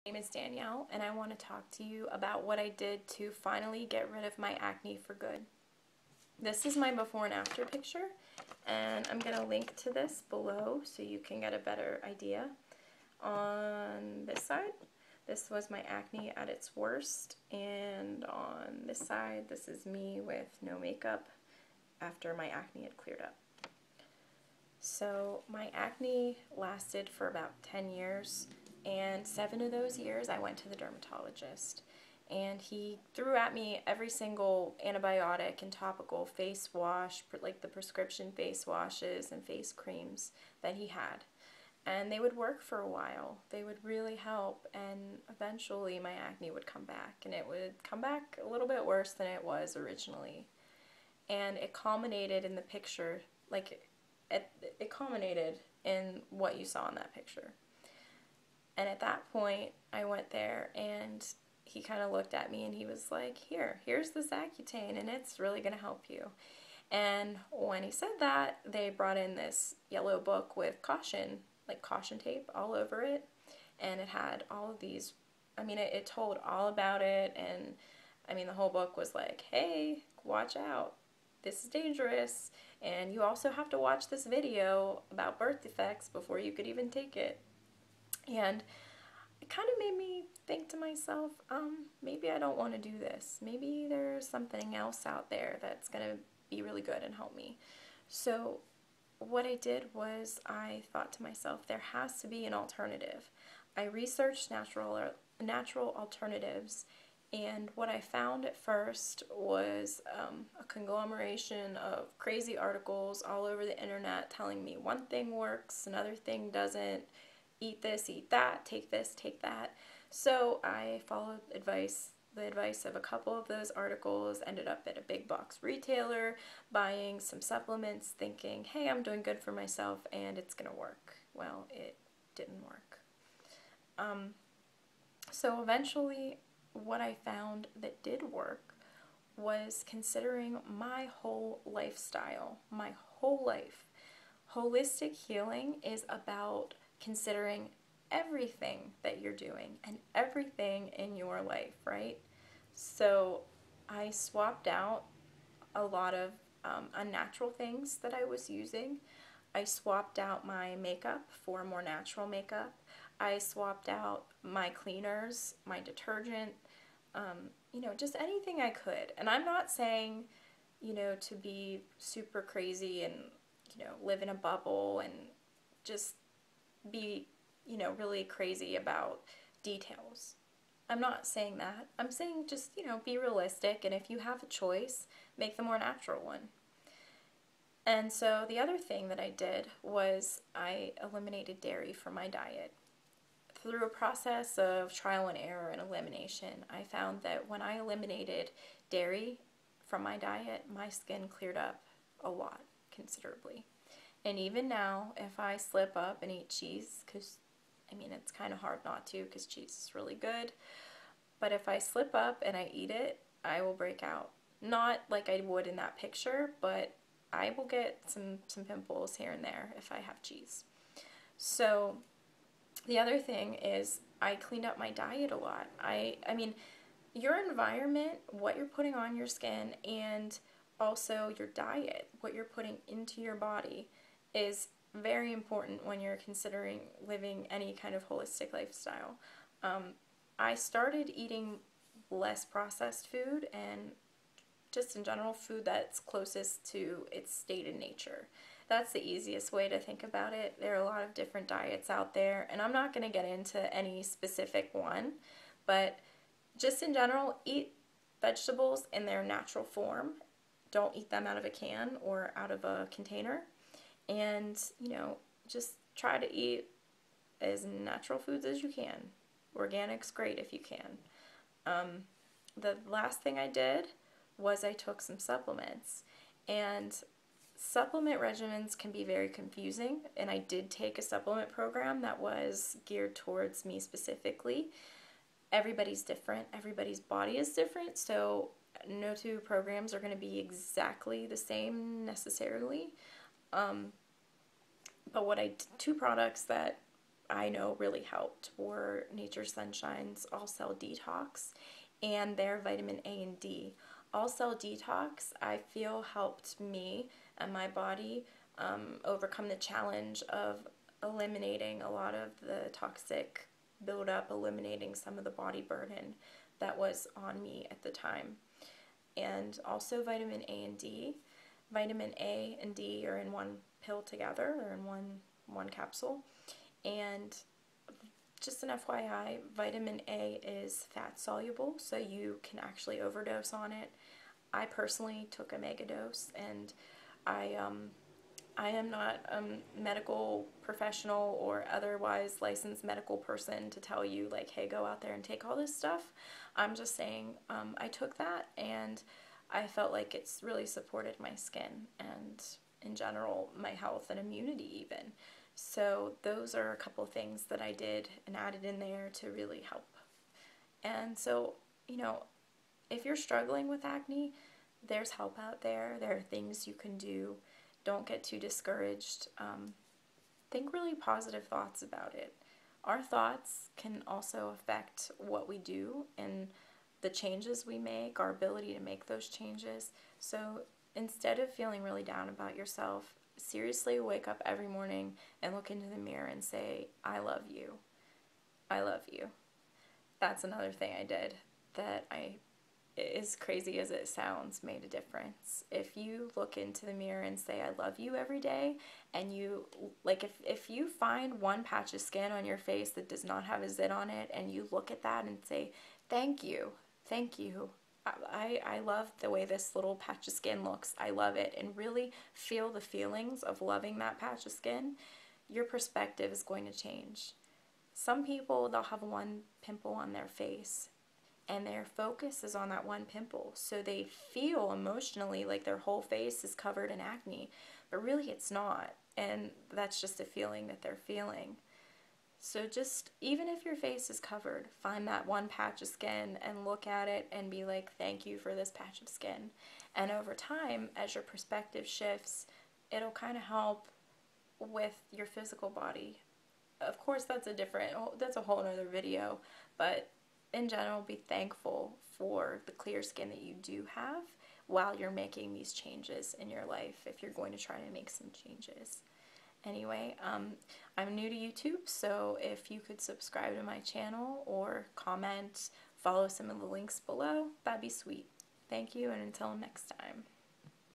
My name is Danielle, and I want to talk to you about what I did to finally get rid of my acne for good. This is my before and after picture, and I'm going to link to this below so you can get a better idea. On this side, this was my acne at its worst, and on this side, this is me with no makeup after my acne had cleared up. So my acne lasted for about 10 years. And 7 of those years I went to the dermatologist, and he threw at me every single antibiotic and topical face wash, like the prescription face washes and face creams that he had. And they would work for a while. They would really help, and eventually my acne would come back, and it would come back a little bit worse than it was originally. And it culminated in the picture, like it culminated in what you saw in that picture. And at that point, I went there, and he kind of looked at me, and he was like, here's this Accutane, and it's really going to help you. And when he said that, they brought in this yellow book with caution, like caution tape all over it. And it had all of these, it told all about it. And the whole book was like, hey, watch out. This is dangerous. And you also have to watch this video about birth defects before you could even take it. And it kind of made me think to myself, maybe I don't want to do this. Maybe there's something else out there that's going to be really good and help me. So what I did was I thought to myself, there has to be an alternative. I researched natural alternatives, and what I found at first was a conglomeration of crazy articles all over the internet telling me one thing works, another thing doesn't. Eat this, eat that, take this, take that. So I followed the advice of a couple of those articles, ended up at a big box retailer, buying some supplements, thinking, hey, I'm doing good for myself and it's going to work. Well, it didn't work. So eventually what I found that did work was considering my whole lifestyle, my whole life. Holistic healing is about considering everything that you're doing and everything in your life, right? So I swapped out a lot of unnatural things that I was using. I swapped out my makeup for more natural makeup. I swapped out my cleaners, my detergent, just anything I could. And I'm not saying, to be super crazy and, live in a bubble and just be, really crazy about details. I'm not saying that. I'm saying just, be realistic, and if you have a choice, make the more natural one. And so the other thing that I did was I eliminated dairy from my diet. Through a process of trial and error and elimination, I found that when I eliminated dairy from my diet, my skin cleared up a lot, considerably. And even now, if I slip up and eat cheese, because, it's kind of hard not to because cheese is really good, but if I slip up and I eat it, I will break out. Not like I would in that picture, but I will get some pimples here and there if I have cheese. So the other thing is I cleaned up my diet a lot. Your environment, what you're putting on your skin, and also your diet, what you're putting into your body, is very important when you're considering living any kind of holistic lifestyle. I started eating less processed food and just in general food that's closest to its state in nature. That's the easiest way to think about it. There are a lot of different diets out there, and I'm not going to get into any specific one, but just in general, eat vegetables in their natural form. Don't eat them out of a can or out of a container. And, just try to eat as natural foods as you can. Organic's great if you can. The last thing I did was I took some supplements. And supplement regimens can be very confusing. And I did take a supplement program that was geared towards me specifically. Everybody's different. Everybody's body is different. So no two programs are going to be exactly the same necessarily. But two products that I know really helped were Nature's Sunshine's All Cell Detox and their vitamin A and D. All Cell Detox, I feel, helped me and my body overcome the challenge of eliminating a lot of the toxic buildup, eliminating some of the body burden that was on me at the time. And also vitamin A and D. Vitamin A and D are in one pill together, or in one capsule. And just an FYI, vitamin A is fat soluble, so you can actually overdose on it. I personally took a mega dose, and I I am not a medical professional or otherwise licensed medical person to tell you, like, hey, go out there and take all this stuff. I'm just saying I took that, and I felt like it's really supported my skin and, in general, my health and immunity even. So those are a couple things that I did and added in there to really help. And so, you know, if you're struggling with acne, there's help out there. There are things you can do. Don't get too discouraged. Think really positive thoughts about it. Our thoughts can also affect what we do and the changes we make, our ability to make those changes. So instead of feeling really down about yourself, seriously wake up every morning and look into the mirror and say, I love you. I love you. That's another thing I did that as crazy as it sounds, made a difference. If you look into the mirror and say, I love you every day, and you, like, if you find one patch of skin on your face that does not have a zit on it, and you look at that and say, thank you, I love the way this little patch of skin looks, I love it, and really feel the feelings of loving that patch of skin, your perspective is going to change. Some people, they'll have one pimple on their face, and their focus is on that one pimple. So they feel emotionally like their whole face is covered in acne, but really it's not. And that's just a feeling that they're feeling. So just, even if your face is covered, find that one patch of skin and look at it and be like, thank you for this patch of skin. And over time, as your perspective shifts, it'll kind of help with your physical body. Of course, that's a whole other video, but in general, be thankful for the clear skin that you do have while you're making these changes in your life, if you're going to try to make some changes. Anyway, I'm new to YouTube, so if you could subscribe to my channel or comment, follow some of the links below, that'd be sweet. Thank you, and until next time.